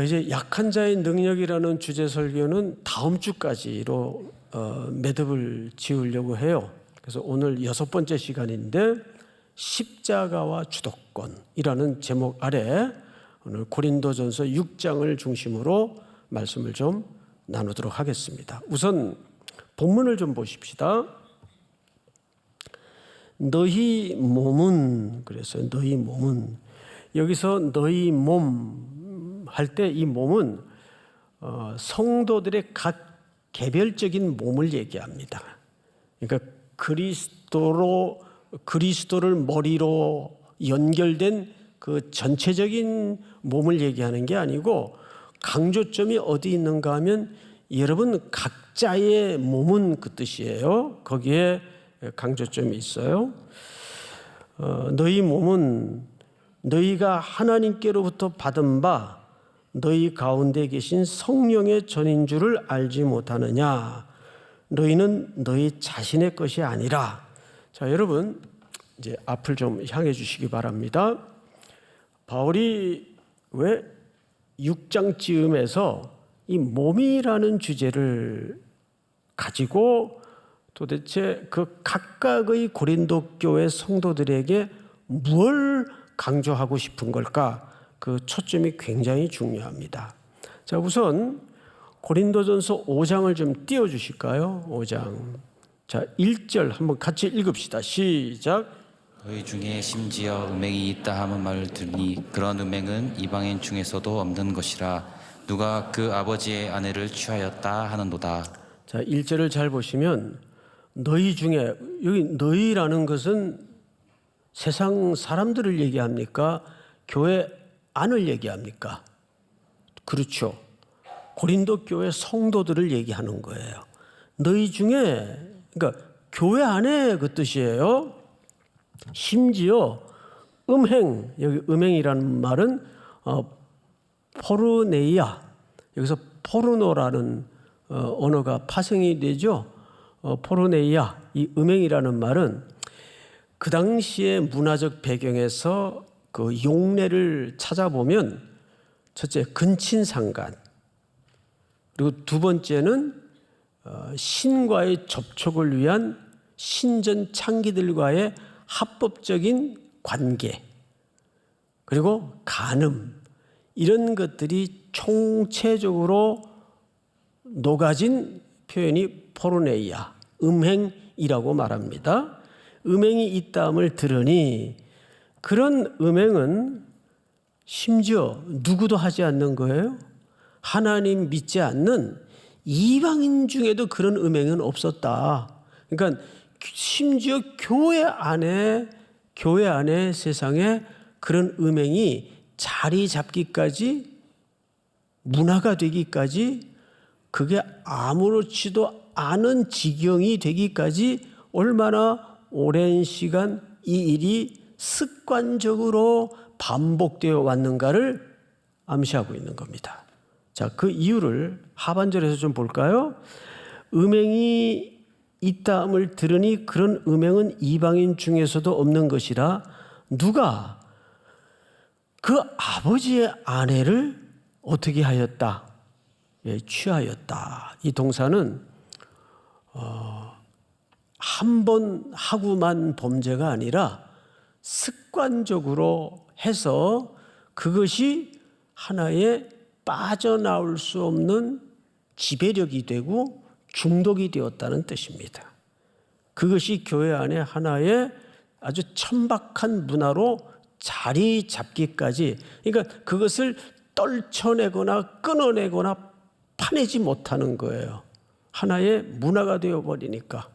이제 약한 자의 능력이라는 주제 설교는 다음 주까지로 매듭을 지으려고 해요. 그래서 오늘 6번째 시간인데 십자가와 주도권이라는 제목 아래 오늘 고린도전서 6장을 중심으로 말씀을 좀 나누도록 하겠습니다. 우선 본문을 좀 보십시다. 너희 몸은, 그래서 너희 몸은, 여기서 너희 몸 할 때 이 몸은 성도들의 각 개별적인 몸을 얘기합니다. 그러니까 그리스도를 머리로 연결된 그 전체적인 몸을 얘기하는 게 아니고, 강조점이 어디 있는가 하면 여러분 각자의 몸은 그 뜻이에요. 거기에 강조점이 있어요. 너희 몸은 너희가 하나님께로부터 받은 바 너희 가운데 계신 성령의 전인 줄을 알지 못하느냐. 너희는 너희 자신의 것이 아니라. 자, 여러분 이제 앞을 좀 향해 주시기 바랍니다. 바울이 왜 6장쯤에서 이 몸이라는 주제를 가지고 도대체 그 각각의 고린도 교회 성도들에게 뭘 강조하고 싶은 걸까? 그 초점이 굉장히 중요합니다. 자, 우선 고린도전서 5장을 좀 띄워주실까요? 5장. 자, 1절 한번 같이 읽읍시다. 시작. 너희 중에 심지어 음행이 있다 하는 말을 들으니 그런 음행은 이방인 중에서도 없는 것이라 누가 그 아버지의 아내를 취하였다 하는도다. 자, 1절을 잘 보시면 너희 중에, 여기 너희라는 것은 세상 사람들을 얘기합니까? 교회 안을 얘기합니까? 그렇죠. 고린도 교회 성도들을 얘기하는 거예요. 너희 중에, 그러니까 교회 안에 그 뜻이에요. 심지어 음행, 여기 음행이라는 말은 포르네이아, 여기서 포르노라는 언어가 파생이 되죠. 포르네이아, 이 음행이라는 말은 그 당시의 문화적 배경에서 그 용례를 찾아보면 첫째 근친상간, 그리고 두 번째는 신과의 접촉을 위한 신전 창기들과의 합법적인 관계, 그리고 간음, 이런 것들이 총체적으로 녹아진 표현이 포르네이아, 음행이라고 말합니다. 음행이 있다함을 들으니 그런 음행은 심지어 누구도 하지 않는 거예요. 하나님 믿지 않는 이방인 중에도 그런 음행은 없었다. 그러니까 심지어 교회 안에 세상에 그런 음행이 자리 잡기까지, 문화가 되기까지, 그게 아무렇지도 않은 지경이 되기까지 얼마나 오랜 시간 이 일이 습관적으로 반복되어 왔는가를 암시하고 있는 겁니다. 자, 그 이유를 하반절에서 좀 볼까요? 음행이 있다함을 들으니 그런 음행은 이방인 중에서도 없는 것이라 누가 그 아버지의 아내를 어떻게 하였다? 취하였다. 이 동사는 한 번 하고만 범죄가 아니라 습관적으로 해서 그것이 하나의 빠져나올 수 없는 지배력이 되고 중독이 되었다는 뜻입니다. 그것이 교회 안에 하나의 아주 천박한 문화로 자리 잡기까지, 그러니까 그것을 떨쳐내거나 끊어내거나 파내지 못하는 거예요. 하나의 문화가 되어버리니까.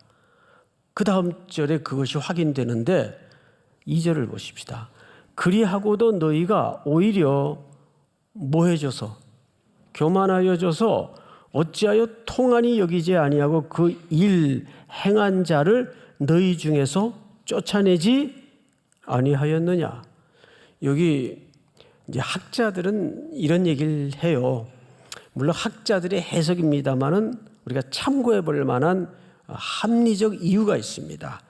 그 다음 절에 그것이 확인되는데 2절을 보십시다. 그리하고도 너희가 오히려 뭐해져서, 교만하여져서 어찌하여 통한이 여기지 아니하고 그 일 행한 자를 너희 중에서 쫓아내지 아니하였느냐. 여기 이제 학자들은 이런 얘기를 해요. 물론 학자들의 해석입니다만은 우리가 참고해 볼 만한 합리적 이유가 있습니다.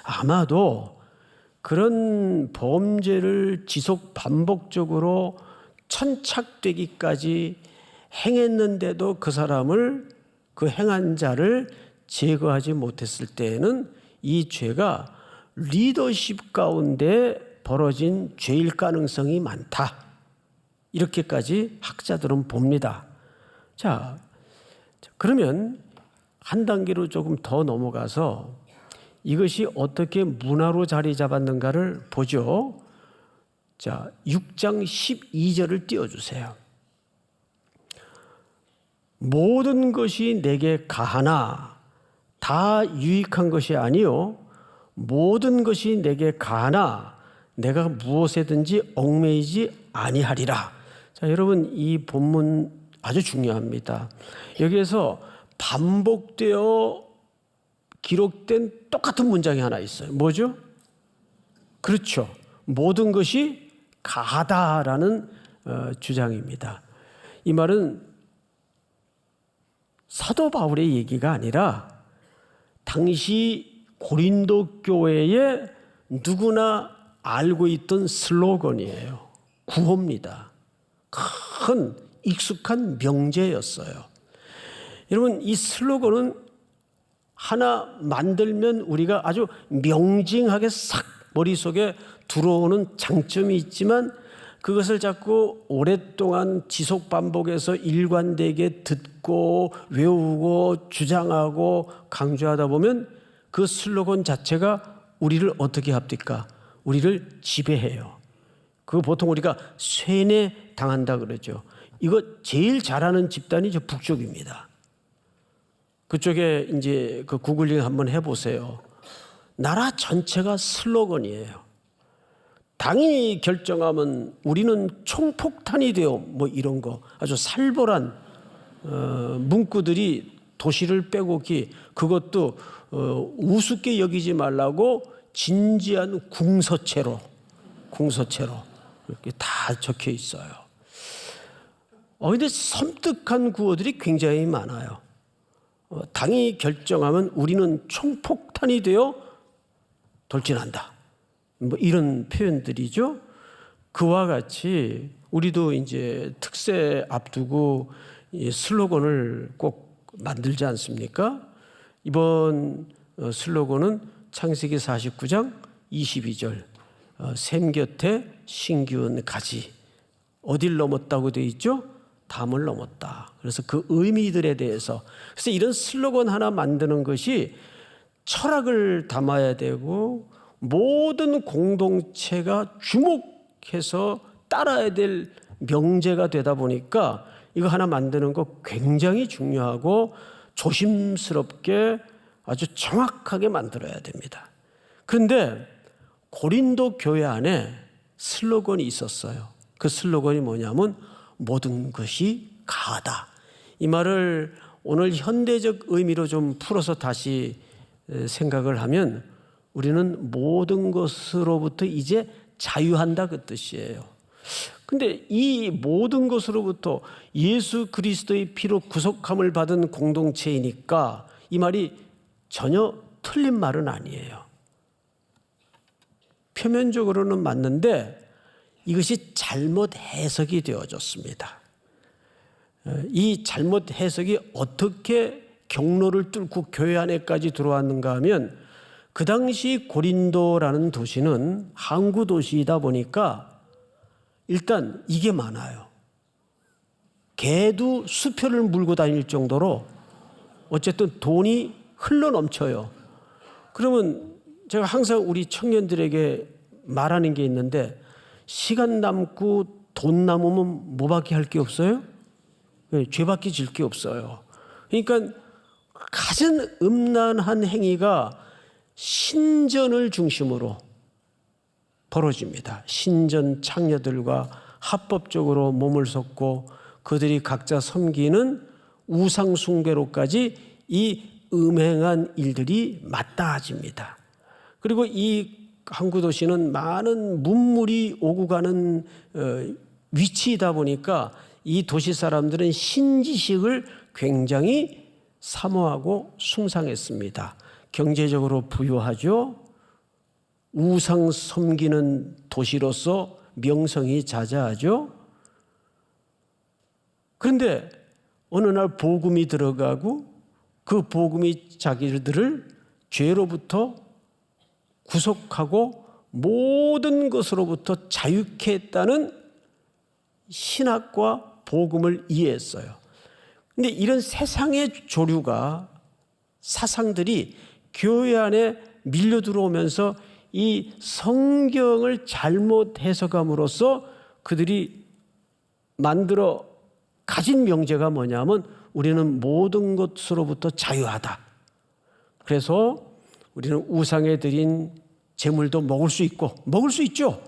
아마도 그런 범죄를 지속 반복적으로 천착되기까지 행했는데도 그 사람을, 그 행한 자를 제거하지 못했을 때에는 이 죄가 리더십 가운데 벌어진 죄일 가능성이 많다. 이렇게까지 학자들은 봅니다. 자, 그러면 한 단계로 조금 더 넘어가서 이것이 어떻게 문화로 자리 잡았는가를 보죠. 자, 6장 12절을 띄워주세요. 모든 것이 내게 가하나 다 유익한 것이 아니요 모든 것이 내게 가하나 내가 무엇에든지 얽매이지 아니하리라. 자, 여러분 이 본문 아주 중요합니다. 여기에서 반복되어 기록된 똑같은 문장이 하나 있어요. 뭐죠? 그렇죠. 모든 것이 가하다라는 주장입니다. 이 말은 사도 바울의 얘기가 아니라 당시 고린도 교회에 누구나 알고 있던 슬로건이에요. 구호입니다. 큰 익숙한 명제였어요. 여러분 이 슬로건은 하나 만들면 우리가 아주 명징하게 싹 머릿속에 들어오는 장점이 있지만 그것을 자꾸 오랫동안 지속 반복해서 일관되게 듣고 외우고 주장하고 강조하다 보면 그 슬로건 자체가 우리를 어떻게 합니까? 우리를 지배해요. 그거 보통 우리가 쇠뇌 당한다 그러죠. 이거 제일 잘하는 집단이 저 북쪽입니다. 그쪽에 이제 그 구글링 한번 해보세요. 나라 전체가 슬로건이에요. 당이 결정하면 우리는 총폭탄이 되어 뭐 이런 거 아주 살벌한 문구들이 도시를 빼곡히 그것도 우습게 여기지 말라고 진지한 궁서체로 이렇게 다 적혀 있어요. 근데 섬뜩한 구호들이 굉장히 많아요. 당이 결정하면 우리는 총폭탄이 되어 돌진한다. 뭐 이런 표현들이죠. 그와 같이 우리도 이제 특세 앞두고 슬로건을 꼭 만들지 않습니까? 이번 슬로건은 창세기 49장 22절 샘 곁에 신기한 가지. 어딜 넘었다고 되어 있죠? 담을 넘었다. 그래서 그 의미들에 대해서 그래서 이런 슬로건 하나 만드는 것이 철학을 담아야 되고 모든 공동체가 주목해서 따라야 될 명제가 되다 보니까 이거 하나 만드는 거 굉장히 중요하고 조심스럽게 아주 정확하게 만들어야 됩니다. 그런데 고린도 교회 안에 슬로건이 있었어요. 그 슬로건이 뭐냐면 모든 것이 가하다. 이 말을 오늘 현대적 의미로 좀 풀어서 다시 생각을 하면 우리는 모든 것으로부터 이제 자유한다 그 뜻이에요. 근데 이 모든 것으로부터 예수 그리스도의 피로 구속함을 받은 공동체이니까 이 말이 전혀 틀린 말은 아니에요. 표면적으로는 맞는데 이것이 잘못 해석이 되어졌습니다. 이 잘못 해석이 어떻게 경로를 뚫고 교회 안에까지 들어왔는가 하면 그 당시 고린도라는 도시는 항구 도시이다 보니까 일단 이게 많아요. 개도 수표를 물고 다닐 정도로 어쨌든 돈이 흘러 넘쳐요. 그러면 제가 항상 우리 청년들에게 말하는 게 있는데 시간 남고 돈 남으면 뭐밖에 할 게 없어요? 네, 죄밖에 질 게 없어요. 그러니까 가장 음란한 행위가 신전을 중심으로 벌어집니다. 신전 창녀들과 합법적으로 몸을 섞고 그들이 각자 섬기는 우상 숭배로까지 이 음행한 일들이 맞닿아집니다. 그리고 이 항구 도시는 많은 문물이 오고 가는 위치이다 보니까 이 도시 사람들은 신지식을 굉장히 사모하고 숭상했습니다. 경제적으로 부유하죠. 우상 섬기는 도시로서 명성이 자자하죠. 그런데 어느 날 복음이 들어가고 그 복음이 자기들을 죄로부터 구속하고 모든 것으로부터 자유케 했다는 신학과 복음을 이해했어요. 근데 이런 세상의 조류가 사상들이 교회 안에 밀려 들어오면서 이 성경을 잘못 해석함으로써 그들이 만들어 가진 명제가 뭐냐면 우리는 모든 것으로부터 자유하다. 그래서 우리는 우상에 드린 제물도 먹을 수 있고 먹을 수 있죠.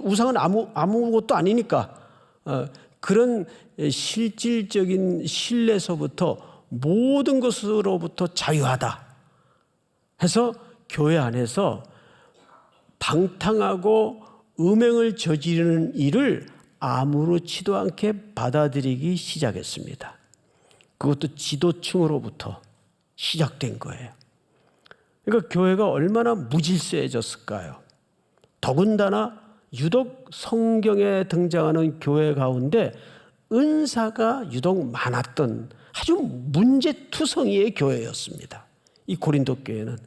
우상은 아무것도 아니니까 그런 실질적인 신뢰서부터 모든 것으로부터 자유하다 해서 교회 안에서 방탕하고 음행을 저지르는 일을 아무렇지도 않게 받아들이기 시작했습니다. 그것도 지도층으로부터 시작된 거예요. 그러니까 교회가 얼마나 무질서해졌을까요? 더군다나 유독 성경에 등장하는 교회 가운데 은사가 유독 많았던 아주 문제투성이의 교회였습니다. 이 고린도 교회는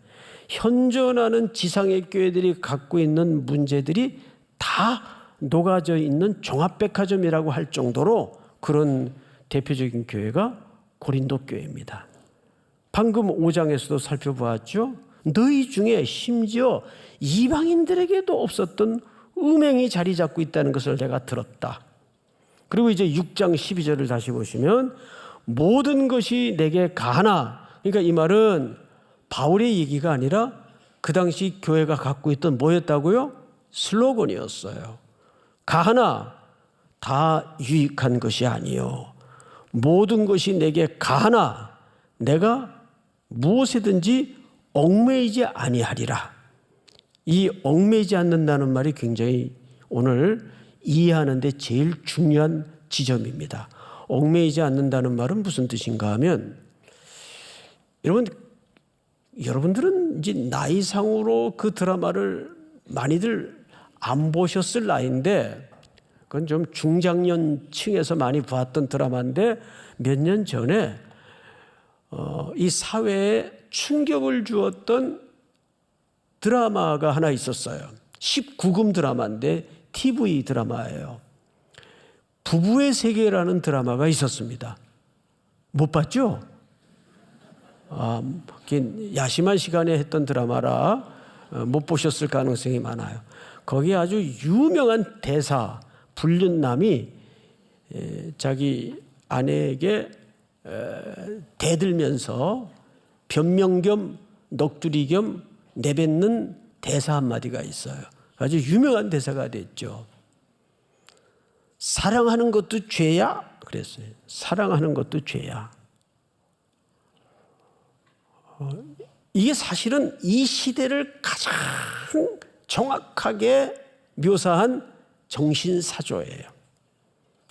현존하는 지상의 교회들이 갖고 있는 문제들이 다 녹아져 있는 종합백화점이라고 할 정도로 그런 대표적인 교회가 고린도 교회입니다. 방금 5장에서도 살펴보았죠. 너희 중에 심지어 이방인들에게도 없었던 음행이 자리 잡고 있다는 것을 내가 들었다. 그리고 이제 6장 12절을 다시 보시면 모든 것이 내게 가하나, 그러니까 이 말은 바울의 얘기가 아니라 그 당시 교회가 갖고 있던 뭐였다고요? 슬로건이었어요. 가하나 다 유익한 것이 아니요 모든 것이 내게 가하나 내가 무엇이든지 얽매이지 아니하리라. 이 얽매이지 않는다는 말이 굉장히 오늘 이해하는 데 제일 중요한 지점입니다. 얽매이지 않는다는 말은 무슨 뜻인가 하면 여러분들은 이제 나이상으로 그 드라마를 많이들 안 보셨을 나이인데 그건 좀 중장년층에서 많이 봤던 드라마인데 몇 년 전에 이 사회에 충격을 주었던 드라마가 하나 있었어요. 19금 드라마인데 TV 드라마예요. 부부의 세계라는 드라마가 있었습니다. 못 봤죠? 야심한 시간에 했던 드라마라 못 보셨을 가능성이 많아요. 거기에 아주 유명한 대사 불륜남이 자기 아내에게 대들면서 변명 겸 넋두리 겸 내뱉는 대사 한마디가 있어요. 아주 유명한 대사가 됐죠. 사랑하는 것도 죄야? 그랬어요. 사랑하는 것도 죄야. 이게 사실은 이 시대를 가장 정확하게 묘사한 정신사조예요.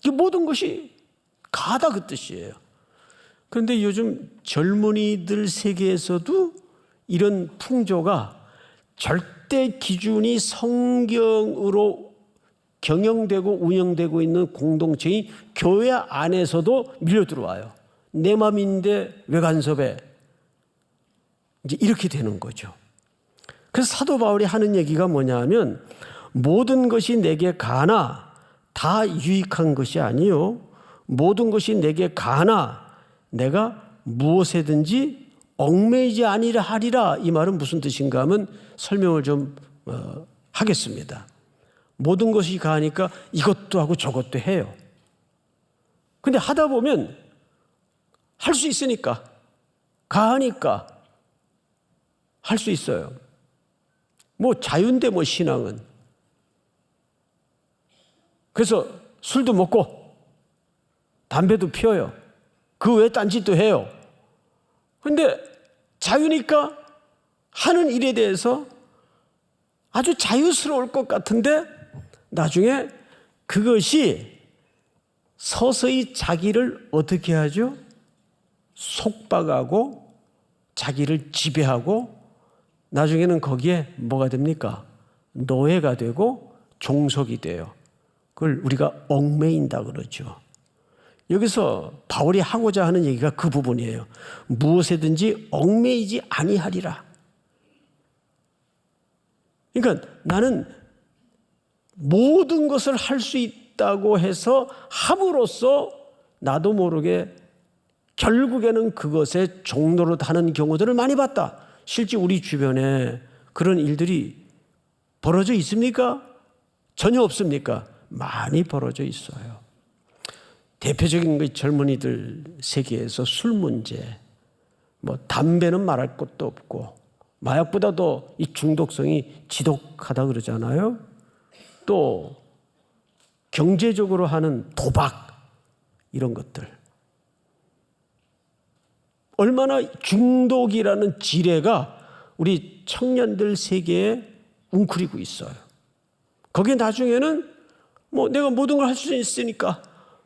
이 모든 것이 가다 그 뜻이에요. 그런데 요즘 젊은이들 세계에서도 이런 풍조가 절대 기준이 성경으로 경영되고 운영되고 있는 공동체인 교회 안에서도 밀려 들어와요. 내 맘인데 왜 간섭해? 이제 이렇게 되는 거죠. 그래서 사도 바울이 하는 얘기가 뭐냐 하면 모든 것이 내게 가나 다 유익한 것이 아니요 모든 것이 내게 가나 내가 무엇에든지 얽매이지 아니라 하리라. 이 말은 무슨 뜻인가 하면 설명을 좀 하겠습니다. 모든 것이 가니까 이것도 하고 저것도 해요. 근데 하다 보면 할 수 있으니까 가하니까 할 수 있어요. 뭐 자유인데 뭐 신앙은. 그래서 술도 먹고 담배도 피워요. 그 외에 딴짓도 해요. 그런데 자유니까 하는 일에 대해서 아주 자유스러울 것 같은데 나중에 그것이 서서히 자기를 어떻게 하죠? 속박하고 자기를 지배하고 나중에는 거기에 뭐가 됩니까? 노예가 되고 종속이 돼요. 그걸 우리가 얽매인다 그러죠. 여기서 바울이 하고자 하는 얘기가 그 부분이에요. 무엇에든지 얽매이지 아니하리라. 그러니까 나는 모든 것을 할 수 있다고 해서 함으로써 나도 모르게 결국에는 그것의 종로로 하는 경우들을 많이 봤다. 실제 우리 주변에 그런 일들이 벌어져 있습니까? 전혀 없습니까? 많이 벌어져 있어요. 대표적인 그 젊은이들 세계에서 술 문제, 뭐 담배는 말할 것도 없고 마약보다도 이 중독성이 지독하다 그러잖아요. 또 경제적으로 하는 도박 이런 것들. 얼마나 중독이라는 지뢰가 우리 청년들 세계에 웅크리고 있어요. 거기에 나중에는 뭐 내가 모든 걸 할 수 있으니까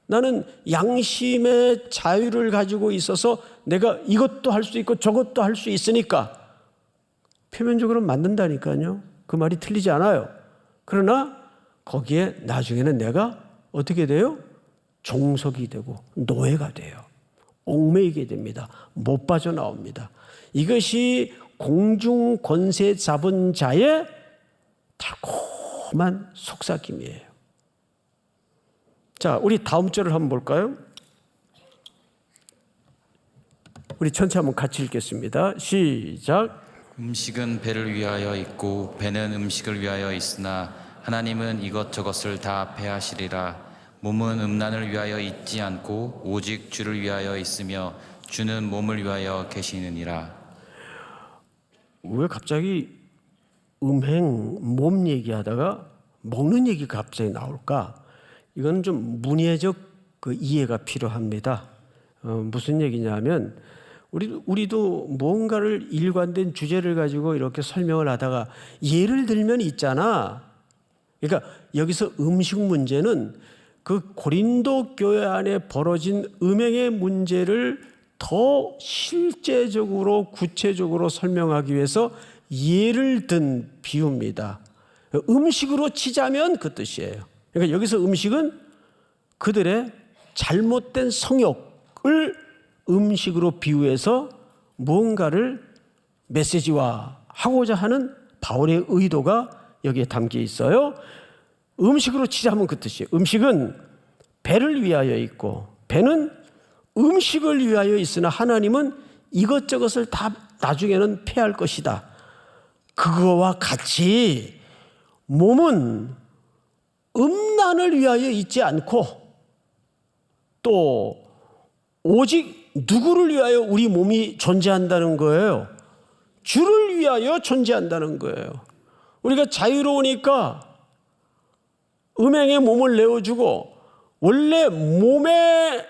나는 양심의 자유를 가지고 있어서 내가 이것도 할 수 있고 저것도 할 수 있으니까 표면적으로는 맞는다니까요. 그 말이 틀리지 않아요. 그러나 거기에 나중에는 내가 어떻게 돼요? 종속이 되고 노예가 돼요. 얽매이게 됩니다. 못 빠져나옵니다. 이것이 공중 권세 잡은 자의 달콤한 속삭임이에요. 자, 우리 다음 절을 한번 볼까요? 우리 전체 한번 같이 읽겠습니다. 시작. 음식은 배를 위하여 있고 배는 음식을 위하여 있으나 하나님은 이것저것을 다 패하시리라. 몸은 음란을 위하여 있지 않고 오직 주를 위하여 있으며 주는 몸을 위하여 계시느니라. 왜 갑자기 음행, 몸 얘기하다가 먹는 얘기가 갑자기 나올까? 이건 좀 문예적 그 이해가 필요합니다. 무슨 얘기냐면 우리도 뭔가를 일관된 주제를 가지고 이렇게 설명을 하다가 예를 들면 있잖아. 그러니까 여기서 음식 문제는 그 고린도 교회 안에 벌어진 음행의 문제를 더 실제적으로 구체적으로 설명하기 위해서 예를 든 비유입니다. 음식으로 치자면 그 뜻이에요. 그러니까 여기서 음식은 그들의 잘못된 성욕을 음식으로 비유해서 무언가를 메시지화하고자 하는 바울의 의도가 여기에 담겨 있어요. 음식으로 치자면 그 뜻이에요. 음식은 배를 위하여 있고 배는 음식을 위하여 있으나 하나님은 이것저것을 다 나중에는 패할 것이다. 그거와 같이 몸은 음란을 위하여 있지 않고 또 오직 누구를 위하여 우리 몸이 존재한다는 거예요? 주를 위하여 존재한다는 거예요. 우리가 자유로우니까 음행의 몸을 내어주고 원래 몸의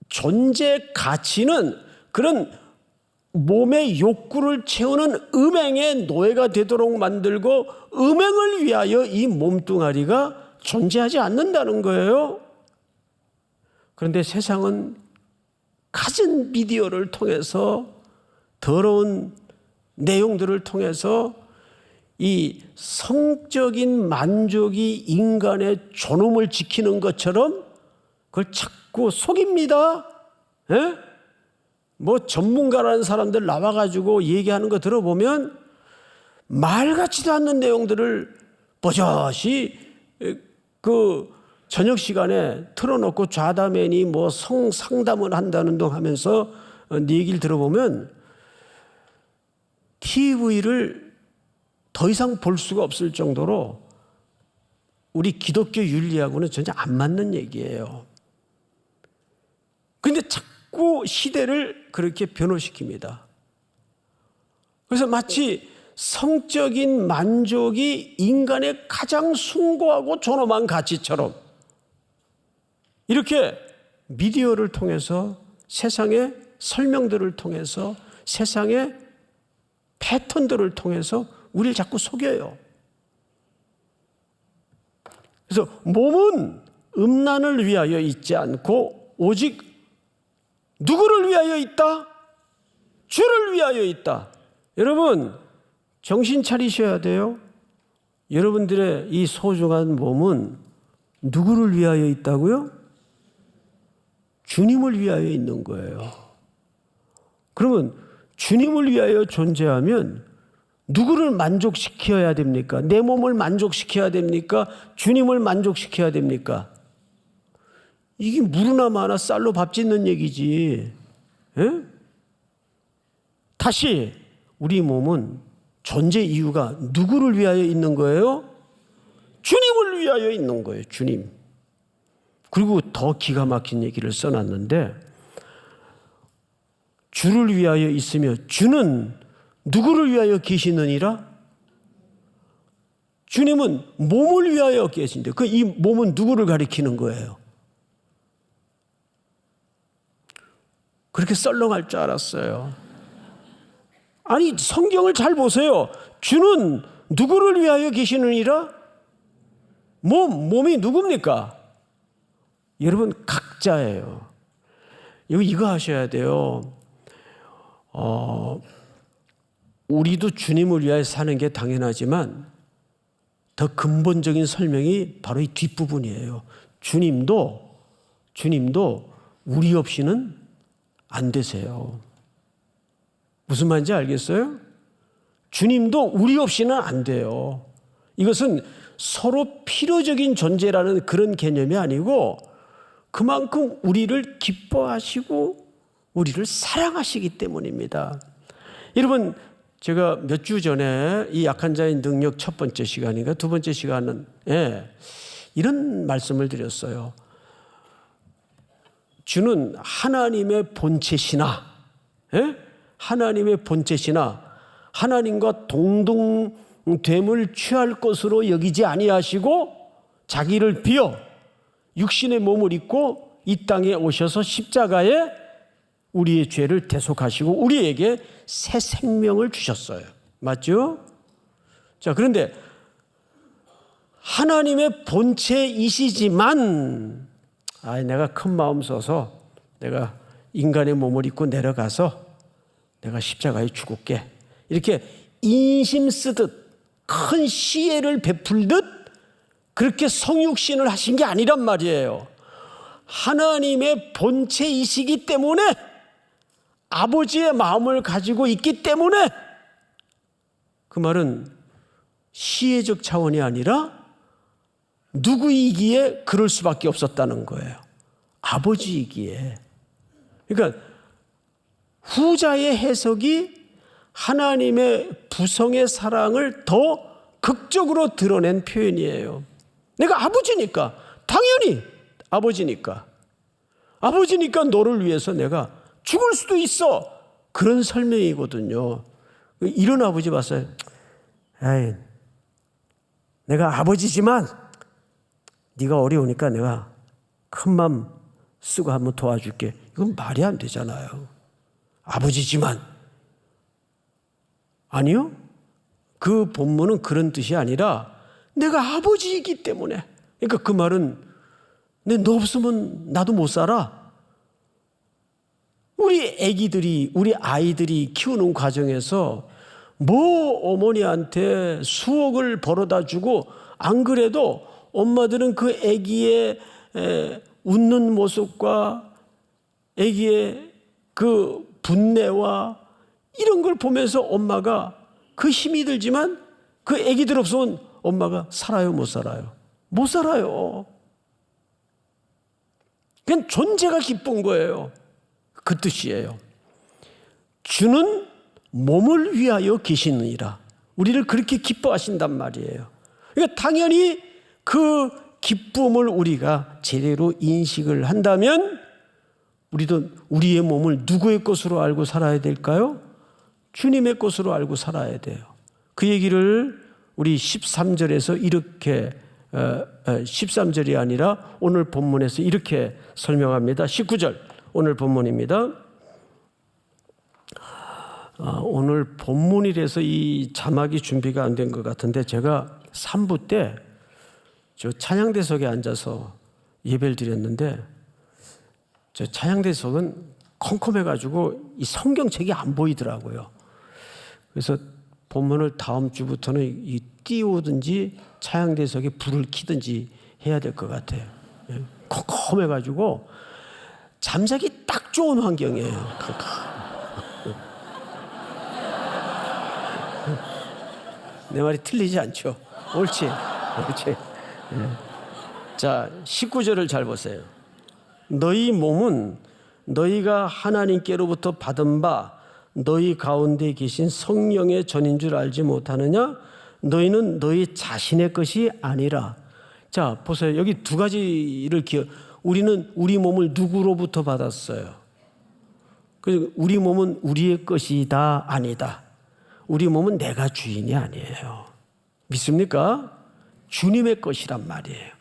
존재 가치는 그런 몸의 욕구를 채우는 음행의 노예가 되도록 만들고 음행을 위하여 이 몸뚱아리가 존재하지 않는다는 거예요. 그런데 세상은 갖은 미디어를 통해서 더러운 내용들을 통해서 이 성적인 만족이 인간의 존엄을 지키는 것처럼 그걸 자꾸 속입니다. 예? 뭐 전문가라는 사람들 나와가지고 얘기하는 거 들어보면 말 같지도 않는 내용들을 버젓이 그 저녁 시간에 틀어놓고 좌담회니 뭐 성상담을 한다는 둥 하면서 네 얘기를 들어보면 TV를 더 이상 볼 수가 없을 정도로 우리 기독교 윤리하고는 전혀 안 맞는 얘기예요. 그런데 자꾸 시대를 그렇게 변호시킵니다. 그래서 마치 성적인 만족이 인간의 가장 숭고하고 존엄한 가치처럼 이렇게 미디어를 통해서 세상의 설명들을 통해서 세상의 패턴들을 통해서 우리를 자꾸 속여요. 그래서 몸은 음란을 위하여 있지 않고 오직 누구를 위하여 있다? 주를 위하여 있다. 여러분 정신 차리셔야 돼요. 여러분들의 이 소중한 몸은 누구를 위하여 있다고요? 주님을 위하여 있는 거예요. 그러면 주님을 위하여 존재하면 누구를 만족시켜야 됩니까? 내 몸을 만족시켜야 됩니까? 주님을 만족시켜야 됩니까? 이게 물으나 마나 쌀로 밥 짓는 얘기지. 에? 다시 우리 몸은 존재 이유가 누구를 위하여 있는 거예요? 주님을 위하여 있는 거예요. 주님. 그리고 더 기가 막힌 얘기를 써놨는데, 주를 위하여 있으며 주는 누구를 위하여 계시느니라? 주님은 몸을 위하여 계신데 이 몸은 누구를 가리키는 거예요? 그렇게 썰렁할 줄 알았어요. 아니, 성경을 잘 보세요. 주는 누구를 위하여 계시느니라? 몸이 누굽니까? 여러분, 각자예요. 이거 하셔야 돼요. 우리도 주님을 위하여 사는 게 당연하지만 더 근본적인 설명이 바로 이 뒷부분이에요. 주님도 우리 없이는 안 되세요. 무슨 말인지 알겠어요? 주님도 우리 없이는 안 돼요. 이것은 서로 필요적인 존재라는 그런 개념이 아니고 그만큼 우리를 기뻐하시고 우리를 사랑하시기 때문입니다. 여러분, 제가 몇 주 전에 이 약한 자의 능력 첫 번째 시간인가 두 번째 시간은 이런 말씀을 드렸어요. 주는 하나님의 본체시나, 하나님의 본체시나 하나님과 동등됨을 취할 것으로 여기지 아니하시고 자기를 비어 육신의 몸을 입고 이 땅에 오셔서 십자가에 우리의 죄를 대속하시고 우리에게 새 생명을 주셨어요. 맞죠? 자, 그런데 하나님의 본체이시지만 내가 큰 마음 써서 내가 인간의 몸을 입고 내려가서 내가 십자가에 죽을게, 이렇게 인심 쓰듯 큰 시혜를 베풀듯 그렇게 성육신을 하신 게 아니란 말이에요. 하나님의 본체이시기 때문에, 아버지의 마음을 가지고 있기 때문에, 그 말은 시혜적 차원이 아니라 누구이기에 그럴 수밖에 없었다는 거예요. 아버지이기에. 그러니까 후자의 해석이 하나님의 부성의 사랑을 더 극적으로 드러낸 표현이에요. 내가 아버지니까, 당연히 아버지니까 너를 위해서 내가 죽을 수도 있어, 그런 설명이거든요. 이런 아버지 봤어요? 내가 아버지지만 네가 어려우니까 내가 큰 맘 쓰고 한번 도와줄게. 이건 말이 안 되잖아요. 아버지지만. 아니요, 그 본문은 그런 뜻이 아니라 내가 아버지이기 때문에. 그러니까 그 말은 너 없으면 나도 못 살아. 우리 아이들이 키우는 과정에서 어머니한테 수억을 벌어다 주고 안 그래도 엄마들은 그 아기의 웃는 모습과 아기의 그 분내와 이런 걸 보면서 엄마가 그 힘이 들지만 그 아기들 없으면 엄마가 살아요, 못 살아요? 못 살아요. 그냥 존재가 기쁜 거예요. 그 뜻이에요. 주는 몸을 위하여 계시느니라. 우리를 그렇게 기뻐하신단 말이에요. 그러니까 당연히 그 기쁨을 우리가 제대로 인식을 한다면 우리도 우리의 몸을 누구의 것으로 알고 살아야 될까요? 주님의 것으로 알고 살아야 돼요. 그 얘기를 우리 13절에서 이렇게 13절이 아니라 오늘 본문에서 이렇게 설명합니다. 19절 오늘 본문입니다. 오늘 본문이라서 이 자막이 준비가 안 된 것 같은데 제가 3부 때 저 찬양대석에 앉아서 예배를 드렸는데 저 찬양대석은 컴컴해가지고 이 성경책이 안 보이더라고요. 그래서 본문을 다음 주부터는 띄우든지 찬양대석에 불을 켜든지 해야 될 것 같아요. 컴컴해가지고 잠자기 딱 좋은 환경이에요. 내 말이 틀리지 않죠? 옳지. 옳지. 자, 19절을 잘 보세요. 너희 몸은 너희가 하나님께로부터 받은 바 너희 가운데 계신 성령의 전인 줄 알지 못하느냐? 너희는 너희 자신의 것이 아니라. 자, 보세요. 여기 두 가지를 우리는 우리 몸을 누구로부터 받았어요? 그래서 우리 몸은 우리의 것이다, 아니다. 우리 몸은 내가 주인이 아니에요. 믿습니까? 주님의 것이란 말이에요.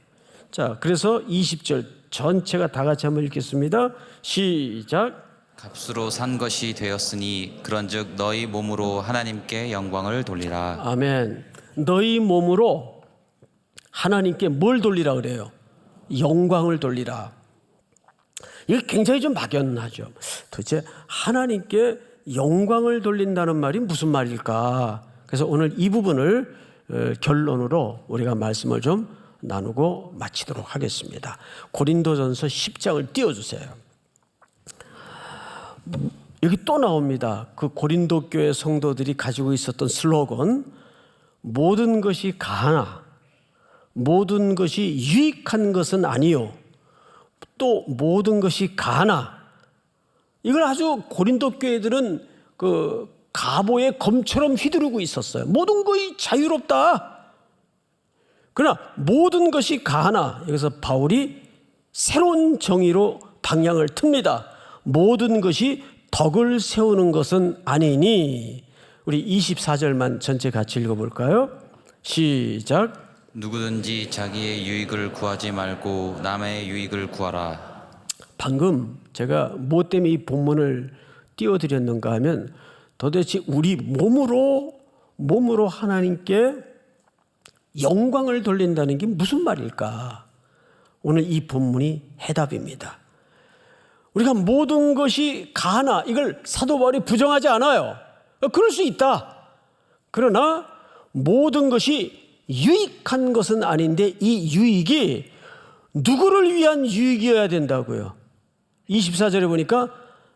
자, 그래서 20절 전체가 다 같이 한번 읽겠습니다. 시작. 값으로 산 것이 되었으니 그런즉 너희 몸으로 하나님께 영광을 돌리라. 아멘. 너희 몸으로 하나님께 뭘 돌리라 그래요? 영광을 돌리라. 이게 굉장히 좀 막연하죠. 도대체 하나님께 영광을 돌린다는 말이 무슨 말일까? 그래서 오늘 이 부분을 결론으로 우리가 말씀을 좀 나누고 마치도록 하겠습니다. 고린도전서 10장을 띄워주세요. 여기 또 나옵니다. 그 고린도 교회 성도들이 가지고 있었던 슬로건, 모든 것이 가하나 모든 것이 유익한 것은 아니요 또 모든 것이 가하나. 이걸 아주 고린도 교회들은 그 갑오의 검처럼 휘두르고 있었어요. 모든 것이 자유롭다. 그러나 모든 것이 가하나, 여기서 바울이 새로운 정의로 방향을 틉니다. 모든 것이 덕을 세우는 것은 아니니. 우리 24절만 전체 같이 읽어볼까요? 시작. 누구든지 자기의 유익을 구하지 말고 남의 유익을 구하라. 방금 제가 뭐 때문에 이 본문을 띄워드렸는가 하면 도대체 우리 몸으로 하나님께 영광을 돌린다는 게 무슨 말일까? 오늘 이 본문이 해답입니다. 우리가 모든 것이 가하나, 이걸 사도 바울이 부정하지 않아요. 그럴 수 있다. 그러나 모든 것이 유익한 것은 아닌데 이 유익이 누구를 위한 유익이어야 된다고요? 24절에 보니까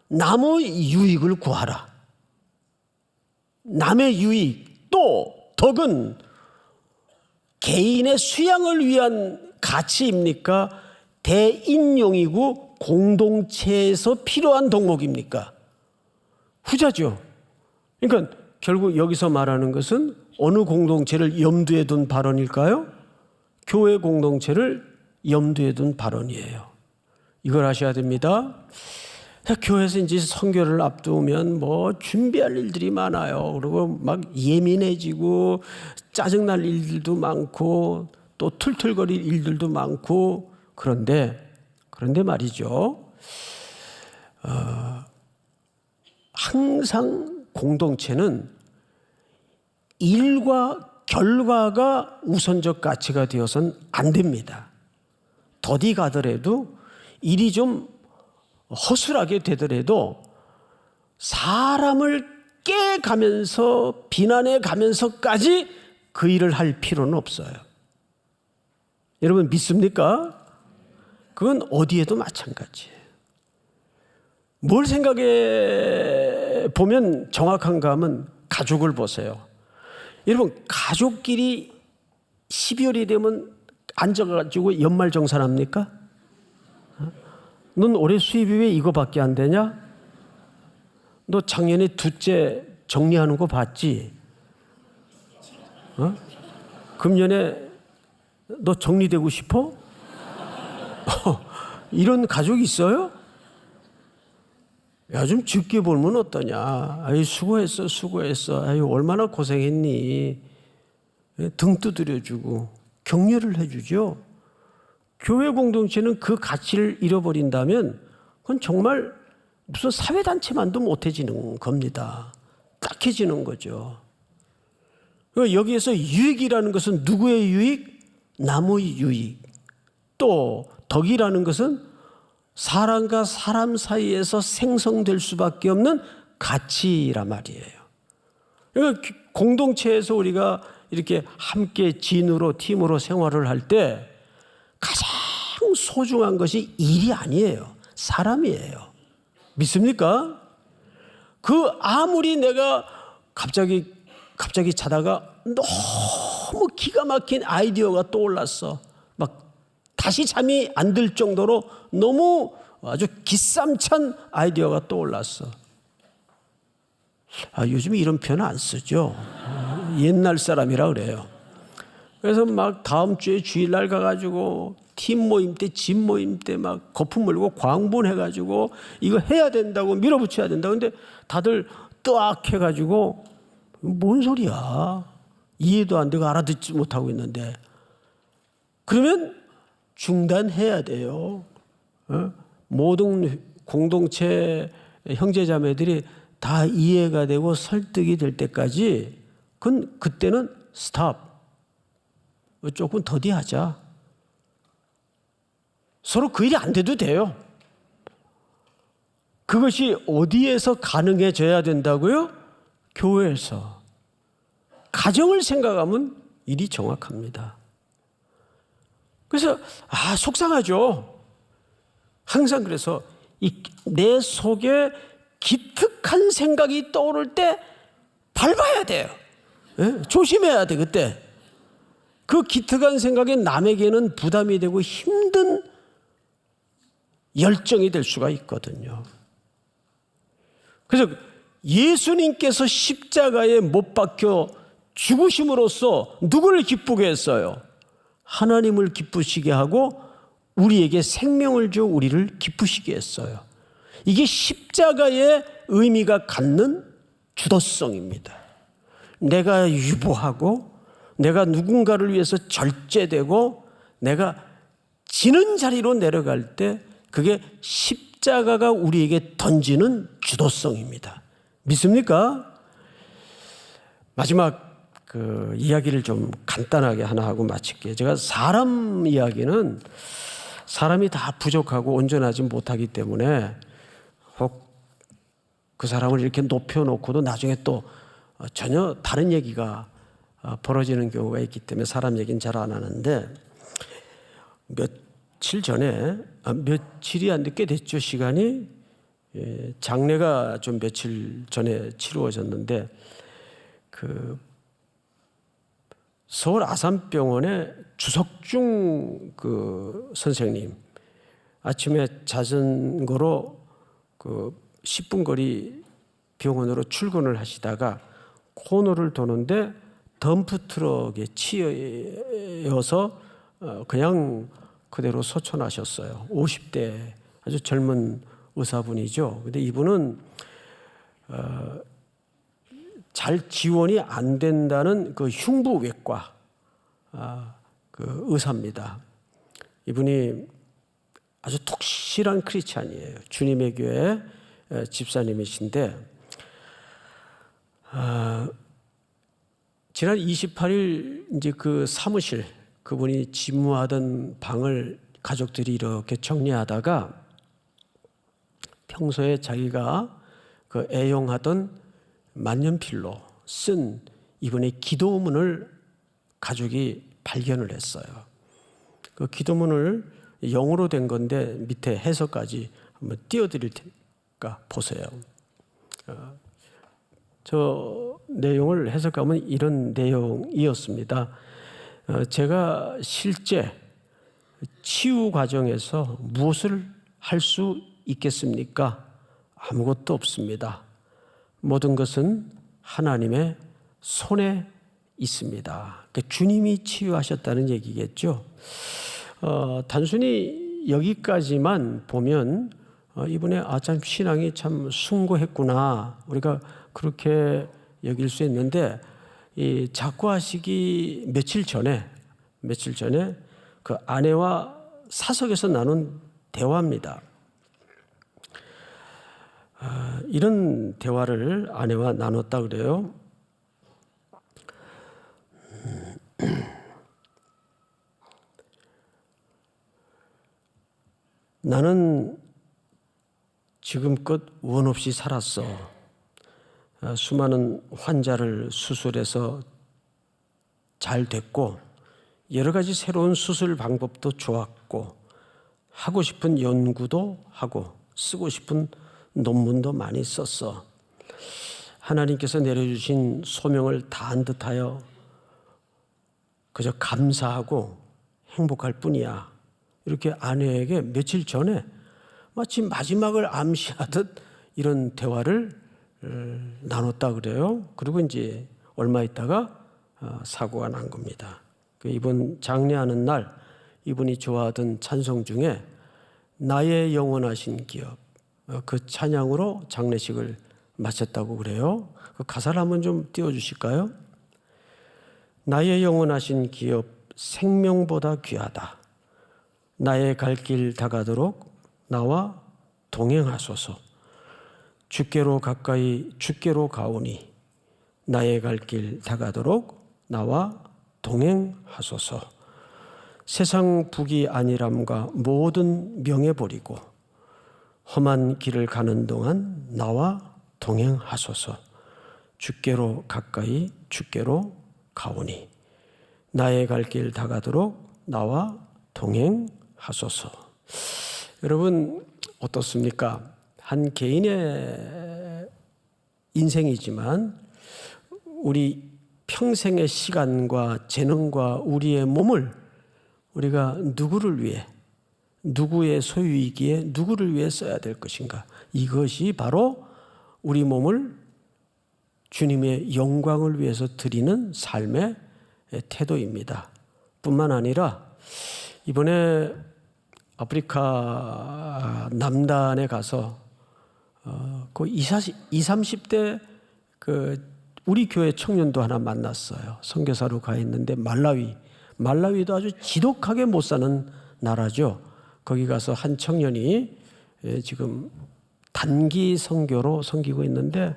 남의 유익을 구하라. 남의 유익, 또 덕은 개인의 수양을 위한 가치입니까? 대인용이고 공동체에서 필요한 덕목입니까? 후자죠. 그러니까 결국 여기서 말하는 것은 어느 공동체를 염두에 둔 발언일까요? 교회 공동체를 염두에 둔 발언이에요. 이걸 아셔야 됩니다. 교회에서 이제 선교를 앞두면 뭐 준비할 일들이 많아요. 그리고 막 예민해지고 짜증날 일들도 많고 또 툴툴거릴 일들도 많고. 그런데 말이죠. 항상 공동체는 일과 결과가 우선적 가치가 되어서는 안 됩니다. 더디 가더라도 일이 좀 허술하게 되더라도 사람을 깨가면서 비난해 가면서까지 그 일을 할 필요는 없어요. 여러분 믿습니까? 그건 어디에도 마찬가지예요. 뭘 생각해 보면 정확한가 하면 가족을 보세요. 여러분 가족끼리 12월이 되면 앉아가지고 연말정산합니까? 넌 올해 수입이 왜 이거밖에 안 되냐? 너 작년에 둘째 정리하는 거 봤지? 금년에 너 정리되고 싶어? 이런 가족이 있어요? 야, 좀 적게 벌면 어떠냐? 아유, 수고했어. 아유, 얼마나 고생했니? 등 두드려주고 격려를 해주죠. 교회 공동체는 그 가치를 잃어버린다면 그건 정말 무슨 사회단체만도 못해지는 겁니다. 딱해지는 거죠. 여기에서 유익이라는 것은 누구의 유익? 남의 유익. 또 덕이라는 것은 사람과 사람 사이에서 생성될 수밖에 없는 가치란 말이에요. 그러니까 공동체에서 우리가 이렇게 함께 진으로 팀으로 생활을 할 때 가장 소중한 것이 일이 아니에요. 사람이에요. 믿습니까? 그 아무리 내가 갑자기 자다가 너무 기가 막힌 아이디어가 떠올랐어. 막 다시 잠이 안 들 정도로 너무 아주 기쌈찬 아이디어가 떠올랐어. 요즘 이런 표현 안 쓰죠. 옛날 사람이라 그래요. 그래서 막 다음 주에 주일날 가가지고 팀 모임 때, 집 모임 때 막 거품 물고 광분해가지고 이거 해야 된다고 밀어붙여야 된다고. 근데 다들 뜨악 해가지고 뭔 소리야. 이해도 안 되고 알아듣지 못하고 있는데. 그러면 중단해야 돼요. 모든 공동체 형제자매들이 다 이해가 되고 설득이 될 때까지 그때는 스탑. 조금 더디하자. 서로 그 일이 안 돼도 돼요. 그것이 어디에서 가능해져야 된다고요? 교회에서. 가정을 생각하면 일이 정확합니다. 그래서 속상하죠. 항상 그래서 내 속에 기특한 생각이 떠오를 때 밟아야 돼요. 조심해야 돼. 그때 그 기특한 생각이 남에게는 부담이 되고 힘든 열정이 될 수가 있거든요. 그래서 예수님께서 십자가에 못 박혀 죽으심으로써 누구를 기쁘게 했어요? 하나님을 기쁘시게 하고 우리에게 생명을 줘 우리를 기쁘시게 했어요. 이게 십자가의 의미가 갖는 주도성입니다. 내가 유보하고 내가 누군가를 위해서 절제되고 내가 지는 자리로 내려갈 때 그게 십자가가 우리에게 던지는 주도성입니다. 믿습니까? 마지막 그 이야기를 좀 간단하게 하나 하고 마칠게요. 제가 사람 이야기는 사람이 다 부족하고 온전하지 못하기 때문에 혹 그 사람을 이렇게 높여놓고도 나중에 또 전혀 다른 얘기가 벌어지는 경우가 있기 때문에 사람 얘기는 잘 안 하는데 며칠 전에 며칠이 안 꽤 됐죠. 시간이 장례가 좀 며칠 전에 치루어졌는데 그 서울 아산병원의 주석중 그 선생님 아침에 자전거로 그 10분 거리 병원으로 출근을 하시다가 코너를 도는데 덤프트럭에 치여서 그냥 그대로 소천하셨어요. 50대 아주 젊은 의사분이죠. 근데 이분은 잘 지원이 안 된다는 그 흉부외과 그 의사입니다. 이분이 아주 독실한 크리스찬이에요. 주님의 교회 집사님이신데 지난 28일 이제 그 사무실 그분이 집무하던 방을 가족들이 이렇게 정리하다가 평소에 자기가 그 애용하던 만년필로 쓴 이분의 기도문을 가족이 발견을 했어요. 그 기도문을 영어로 된 건데 밑에 해석까지 한번 띄워드릴 테니까 보세요. 저 내용을 해석하면 이런 내용이었습니다. 제가 실제 치유 과정에서 무엇을 할 수 있겠습니까? 아무것도 없습니다. 모든 것은 하나님의 손에 있습니다. 그러니까 주님이 치유하셨다는 얘기겠죠. 단순히 여기까지만 보면 이분의 참 신앙이 참 숭고했구나 우리가 그렇게 여길 수 있는데 이 작고하시기 며칠 전에 그 아내와 사석에서 나눈 대화입니다. 이런 대화를 아내와 나눴다 그래요. 나는 지금껏 원 없이 살았어. 수많은 환자를 수술해서 잘 됐고 여러 가지 새로운 수술 방법도 좋았고 하고 싶은 연구도 하고 쓰고 싶은 논문도 많이 썼어. 하나님께서 내려주신 소명을 다한 듯하여 그저 감사하고 행복할 뿐이야. 이렇게 아내에게 며칠 전에 마치 마지막을 암시하듯 이런 대화를 나눴다 그래요. 그리고 이제 얼마 있다가 사고가 난 겁니다. 이번 장례하는 날 이분이 좋아하던 찬송 중에 나의 영원하신 기업, 그 찬양으로 장례식을 마쳤다고 그래요. 그 가사를 한번 좀 띄워주실까요? 나의 영원하신 기업 생명보다 귀하다. 나의 갈 길 다가도록 나와 동행하소서. 주께로 가까이 주께로 가오니 나의 갈 길 다가도록 나와 동행하소서. 세상 북이 아니람과 모든 명예 버리고 험한 길을 가는 동안 나와 동행하소서. 주께로 가까이 주께로 가오니 나의 갈 길 다가도록 나와 동행하소서. 여러분 어떻습니까? 한 개인의 인생이지만 우리 평생의 시간과 재능과 우리의 몸을 우리가 누구를 위해, 누구의 소유이기에 누구를 위해 써야 될 것인가? 이것이 바로 우리 몸을 주님의 영광을 위해서 드리는 삶의 태도입니다. 뿐만 아니라 이번에 아프리카 남단에 가서 그 20, 30대 그 우리 교회 청년도 하나 만났어요. 선교사로 가 있는데 말라위도 아주 지독하게 못 사는 나라죠. 거기 가서 한 청년이 지금 단기 선교로 섬기고 있는데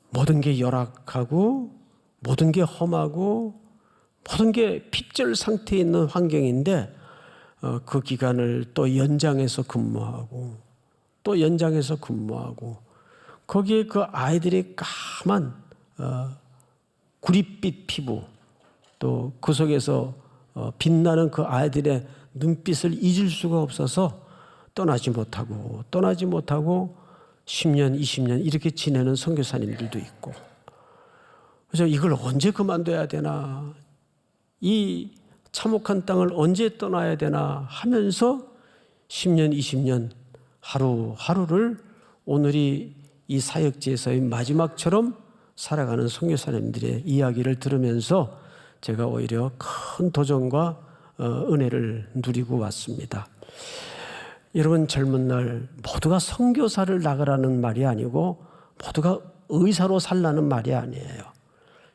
모든 게 열악하고 모든 게 험하고 모든 게 핍절 상태에 있는 환경인데 그 기간을 또 연장해서 근무하고 또 연장해서 근무하고 거기에 그 아이들이 까만 구릿빛 피부 또 그 속에서 빛나는 그 아이들의 눈빛을 잊을 수가 없어서 떠나지 못하고 10년, 20년 이렇게 지내는 선교사님들도 있고 그래서 이걸 언제 그만둬야 되나 이 참혹한 땅을 언제 떠나야 되나 하면서 10년, 20년 하루하루를 오늘이 이 사역지에서의 마지막처럼 살아가는 선교사님들의 이야기를 들으면서 제가 오히려 큰 도전과 은혜를 누리고 왔습니다. 여러분 젊은 날 모두가 선교사를 나가라는 말이 아니고 모두가 의사로 살라는 말이 아니에요.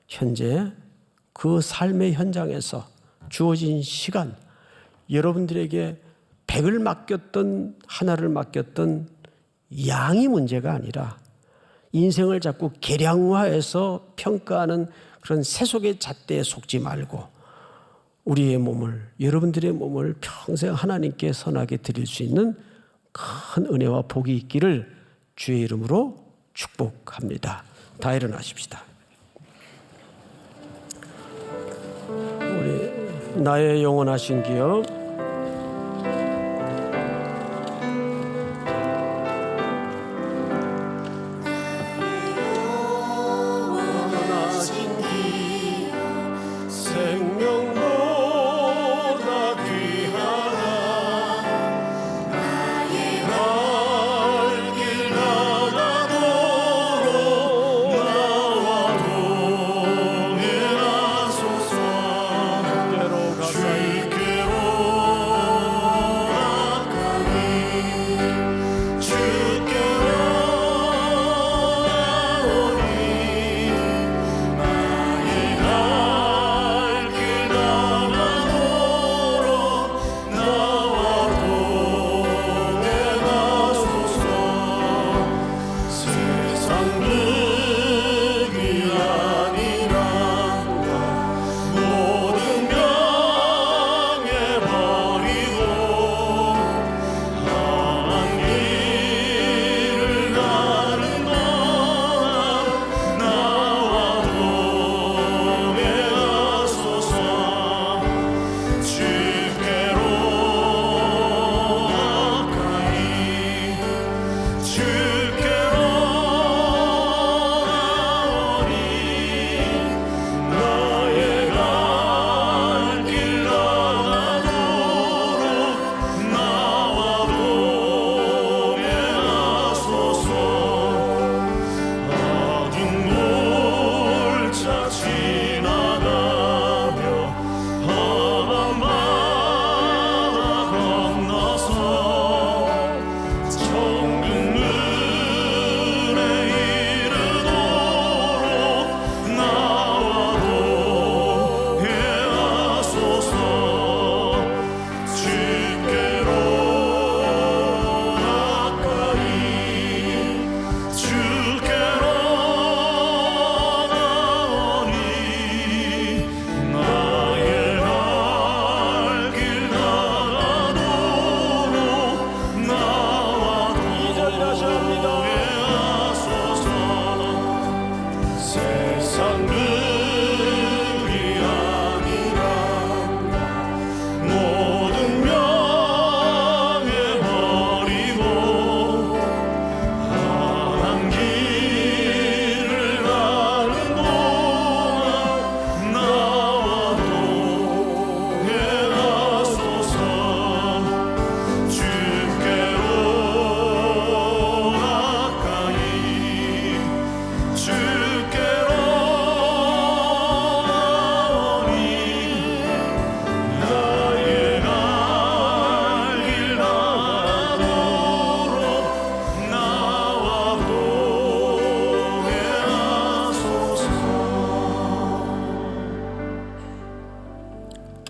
현재 그 삶의 현장에서 주어진 시간 여러분들에게 100을 맡겼던 하나를 맡겼던 양이 문제가 아니라 인생을 자꾸 계량화해서 평가하는 그런 세속의 잣대에 속지 말고 우리의 몸을 여러분들의 몸을 평생 하나님께 선하게 드릴 수 있는 큰 은혜와 복이 있기를 주의 이름으로 축복합니다. 다 일어나십시다. 우리 나의 영원하신 기업 주께로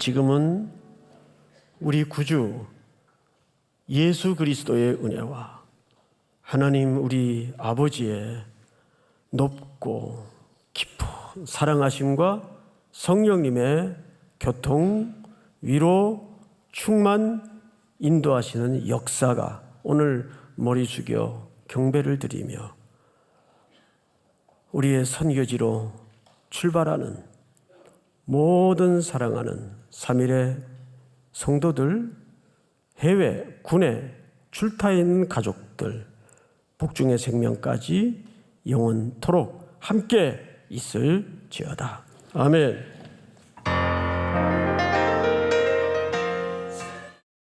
지금은 우리 구주 예수 그리스도의 은혜와 하나님 우리 아버지의 높고 깊은 사랑하심과 성령님의 교통, 위로, 충만, 인도하시는 역사가 오늘 머리 숙여 경배를 드리며 우리의 선교지로 출발하는 모든 사랑하는 3일의 성도들, 해외, 군에 출타해 있는 가족들, 복중의 생명까지 영원토록 함께 있을지어다. 아멘.